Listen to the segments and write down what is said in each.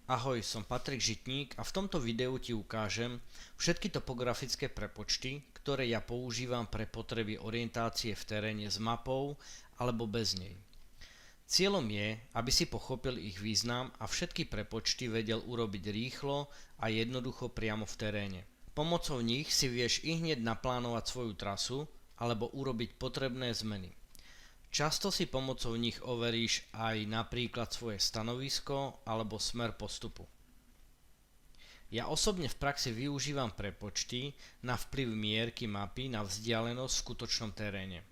Ahoj, som Patrik Žitník a v tomto videu ti ukážem všetky topografické prepočty, ktoré ja používam pre potreby orientácie v teréne s mapou alebo bez nej. Cieľom je, aby si pochopil ich význam a všetky prepočty vedel urobiť rýchlo a jednoducho priamo v teréne. Pomocou nich si vieš ihneď naplánovať svoju trasu alebo urobiť potrebné zmeny. Často si pomocou nich overíš aj napríklad svoje stanovisko alebo smer postupu. Ja osobne v praxi využívam prepočty na vplyv mierky mapy na vzdialenosť v skutočnom teréne.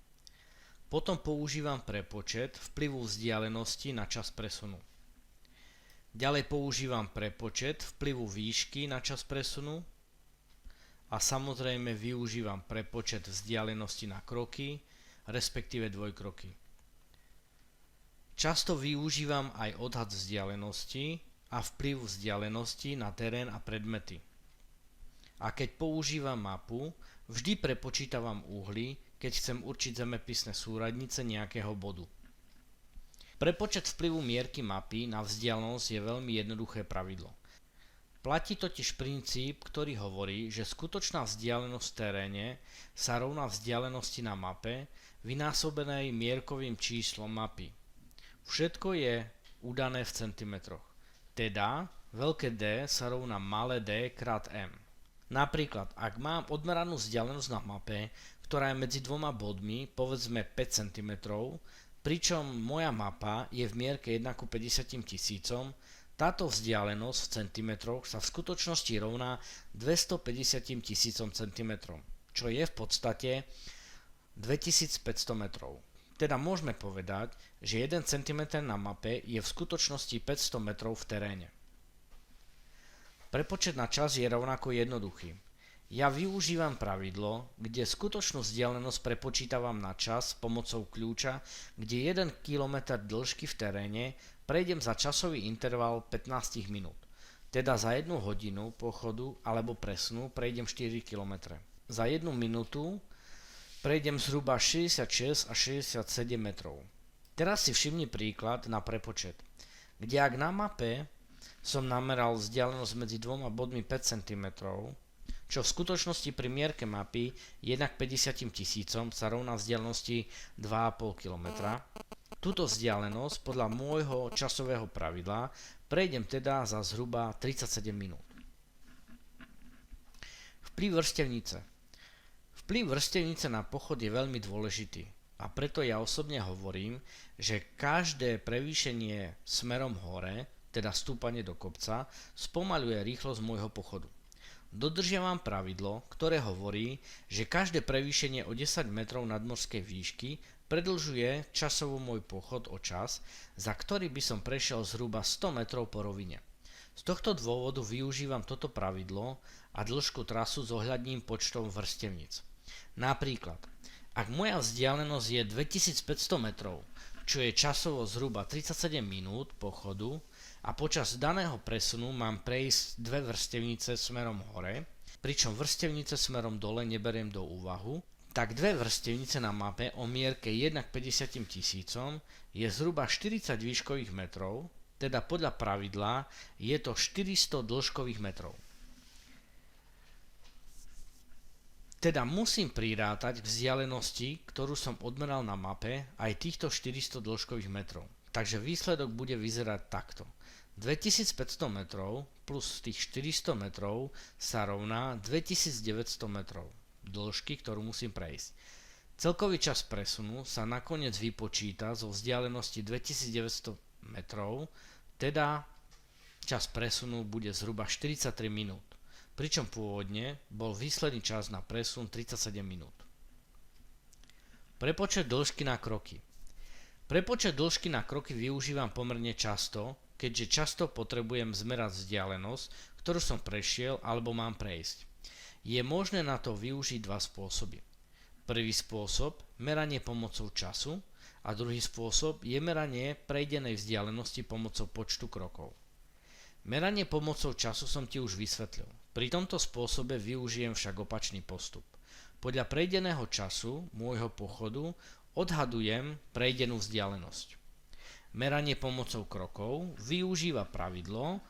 Potom používam prepočet vplyvu vzdialenosti na čas presunu. Ďalej používam prepočet vplyvu výšky na čas presunu a samozrejme využívam prepočet vzdialenosti na kroky, respektíve dvojkroky. Často využívam aj odhad vzdialenosti a vplyv vzdialenosti na terén a predmety. A keď používam mapu, vždy prepočítavam uhly, keď chcem určiť zemepisné súradnice nejakého bodu. Prepočet vplyvu mierky mapy na vzdialenosť je veľmi jednoduché pravidlo. Platí totiž princíp, ktorý hovorí, že skutočná vzdialenosť v teréne sa rovná vzdialenosti na mape vynásobenej mierkovým číslom mapy. Všetko je udané v centimetroch. Teda veľké D sa rovná malé d krát m. Napríklad, ak mám odmeranú vzdialenosť na mape, ktorá je medzi dvoma bodmi, povedzme 5 cm, pričom moja mapa je v mierke 1:50 000, táto vzdialenosť v centimetroch sa v skutočnosti rovná 250 000 cm, čo je v podstate 2500 metrov. Teda môžeme povedať, že 1 cm na mape je v skutočnosti 500 metrov v teréne. Prepočet na čas je rovnako jednoduchý. Ja využívam pravidlo, kde skutočnú vzdialenosť prepočítavam na čas pomocou kľúča, kde 1 km dĺžky v teréne prejdem za časový interval 15 minút. Teda za 1 hodinu pochodu alebo presunu prejdem 4 km. Za 1 minútu prejdem zhruba 66 až 67 metrov. Teraz si všimni príklad na prepočet, kde ak na mape som nameral vzdialenosť medzi dvoma bodmi 5 cm, čo v skutočnosti pri mierke mapy 1:50 000 sa rovná vzdialenosti 2,5 km. Túto vzdialenosť podľa môjho časového pravidla prejdem teda za zhruba 37 minút. Vplyv vrstevnice. Vplyv vrstevnice na pochod je veľmi dôležitý a preto ja osobne hovorím, že každé prevýšenie smerom hore, teda stúpanie do kopca, spomaľuje rýchlosť môjho pochodu. Dodržiavam pravidlo, ktoré hovorí, že každé prevýšenie o 10 metrov nadmorskej výšky predĺžuje časovo môj pochod o čas, za ktorý by som prešiel zhruba 100 metrov po rovine. Z tohto dôvodu využívam toto pravidlo a dĺžku trasu zohľadním počtom vrstevníc. Napríklad, ak moja vzdialenosť je 2500 metrov, čo je časovo zhruba 37 minút pochodu a počas daného presunu mám prejsť dve vrstevnice smerom hore, pričom vrstevnice smerom dole neberiem do úvahu, tak dve vrstevnice na mape o mierke 1:50 000 je zhruba 40 výškových metrov, teda podľa pravidla je to 400 dĺžkových metrov. Teda musím prirátať k vzdialenosti, ktorú som odmeral na mape, aj týchto 400 dĺžkových metrov. Takže výsledok bude vyzerať takto. 2500 metrov plus tých 400 metrov sa rovná 2900 metrov dĺžky, ktorú musím prejsť. Celkový čas presunu sa nakoniec vypočíta zo vzdialenosti 2900 metrov, teda čas presunu bude zhruba 43 minút. Pričom pôvodne bol výsledný čas na presun 37 minút. Prepočet dĺžky na kroky. Prepočet dĺžky na kroky využívam pomerne často, keďže často potrebujem zmerať vzdialenosť, ktorú som prešiel alebo mám prejsť. Je možné na to využiť dva spôsoby. Prvý spôsob, meranie pomocou času, a druhý spôsob je meranie prejdenej vzdialenosti pomocou počtu krokov. Meranie pomocou času som ti už vysvetlil. Pri tomto spôsobe využijem však opačný postup. Podľa prejdeného času môjho pochodu odhadujem prejdenú vzdialenosť. Meranie pomocou krokov využíva pravidlo,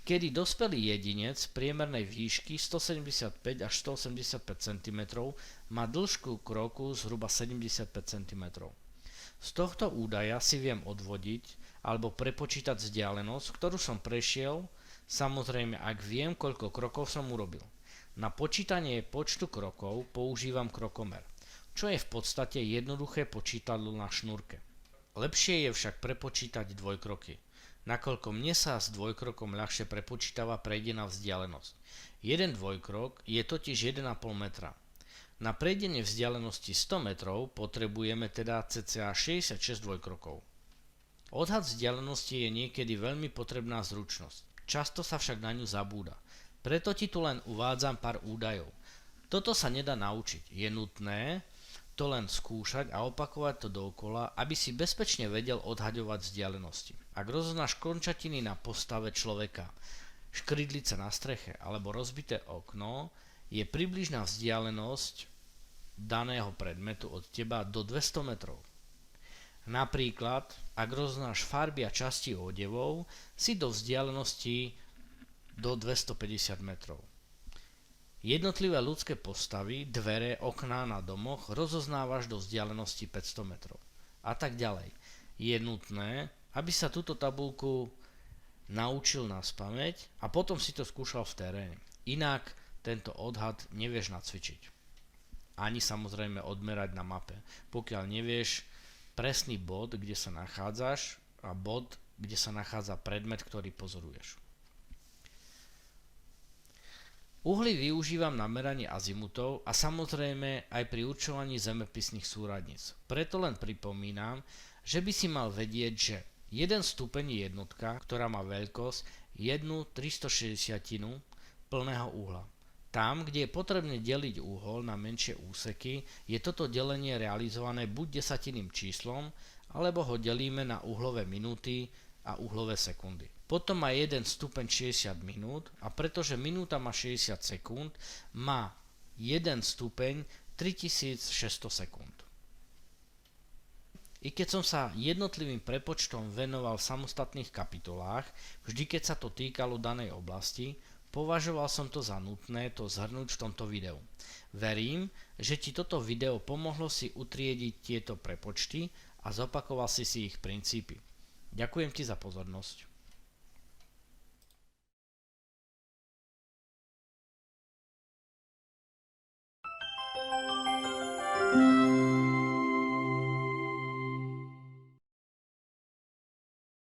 kedy dospelý jedinec priemernej výšky 175 až 185 cm má dĺžku kroku zhruba 75 cm. Z tohto údaja si viem odvodiť alebo prepočítať vzdialenosť, ktorú som prešiel, samozrejme ak viem, koľko krokov som urobil. Na počítanie počtu krokov používam krokomer, čo je v podstate jednoduché počítadlo na šnúrke. Lepšie je však prepočítať dvojkroky, nakoľko mne sa s dvojkrokom ľahšie prepočítava prejdená vzdialenosť. Jeden dvojkrok je totiž 1,5 metra. Na prejdenie vzdialenosti 100 metrov potrebujeme teda cca 66 dvojkrokov. Odhad vzdialenosti je niekedy veľmi potrebná zručnosť, často sa však na ňu zabúda. Preto ti tu len uvádzam pár údajov. Toto sa nedá naučiť, je nutné to len skúšať a opakovať to dookola, aby si bezpečne vedel odhaďovať vzdialenosti. Ak rozoznáš končatiny na postave človeka, škrydlice na streche alebo rozbité okno, je približná vzdialenosť daného predmetu od teba do 200 metrov. Napríklad, ak rozoznáš farby a časti odevov, si do vzdialenosti do 250 metrov. Jednotlivé ľudské postavy, dvere, okná na domoch rozoznávaš do vzdialenosti 500 metrov. A tak ďalej. Je nutné, aby sa túto tabuľku naučil naspamäť a potom si to skúšal v teréne. Inak tento odhad nevieš nacvičiť. Ani samozrejme odmerať na mape. Pokiaľ nevieš presný bod, kde sa nachádzaš a bod, kde sa nachádza predmet, ktorý pozoruješ. Uhly využívam na meranie azimutov a samozrejme aj pri určovaní zemepisných súradníc. Preto len pripomínam, že by si mal vedieť, že 1 stupeň je jednotka, ktorá má veľkosť 1/360 plného uhla. Tam, kde je potrebné deliť uhol na menšie úseky, je toto delenie realizované buď desatitným číslom, alebo ho delíme na uhlové minúty a uhlové sekundy. Potom má 1 stupeň 60 minút a pretože minúta má 60 sekúnd, má 1 stupeň 3600 sekúnd. I keď som sa jednotlivým prepočtom venoval v samostatných kapitolách, vždy keď sa to týkalo danej oblasti, považoval som to za nutné to zhrnúť v tomto videu. Verím, že ti toto video pomohlo si utriediť tieto prepočty a zopakoval si ich princípy. Ďakujem ti za pozornosť.